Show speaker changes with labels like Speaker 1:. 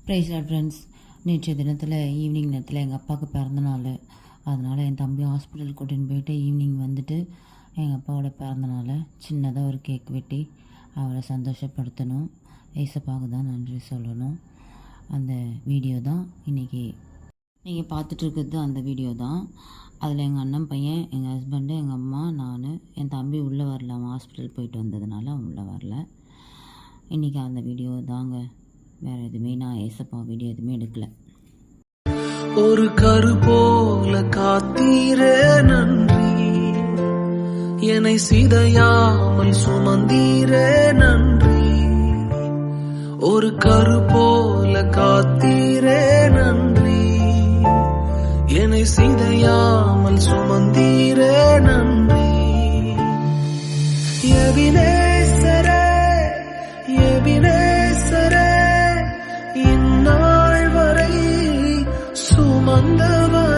Speaker 1: Price Lord friends. நேற்றைய தினத்தில் evening நேரத்தில் எங்கள் அப்பாவுக்கு பிறந்த நாள். அதனால் என் தம்பி ஹாஸ்பிட்டல் கூட்டின்னு போயிட்டு ஈவினிங் வந்துட்டு எங்கள் அப்பாவோட பிறந்தநாளை சின்னதாக ஒரு கேக் வெட்டி அவரை சந்தோஷப்படுத்தணும். ஏசப்பாவுக்கு தான் நன்றி சொல்லணும். அந்த வீடியோ தான் இன்றைக்கி நீங்கள் பார்த்துட்ருக்கிறது. அந்த வீடியோ தான். அதில் எங்கள் அண்ணன் பையன், எங்கள் ஹஸ்பண்டு, எங்கள் அம்மா, நான், என் தம்பி உள்ளே வரல. அவன் ஹாஸ்பிட்டல் போயிட்டு வந்ததுனால அவன் உள்ளே வரல. இன்றைக்கி அந்த வீடியோ தாங்க. வேறு எதுவுமே நான் ஏசப்பா வீடியோ எதுவுமே எடுக்கல.
Speaker 2: ஒரு கரு போல காத்தீரே நன்றி, என்னை சிதையாமல் சுமந்தீரே நன்றி. ஒரு கரு போல காத்தீரே நன்றி, என்னை சிதையாமல் சுமந்தீரே நன்றி. எபினேசரே எபினேசரே, இந்நாள் வரை சுமந்தவர்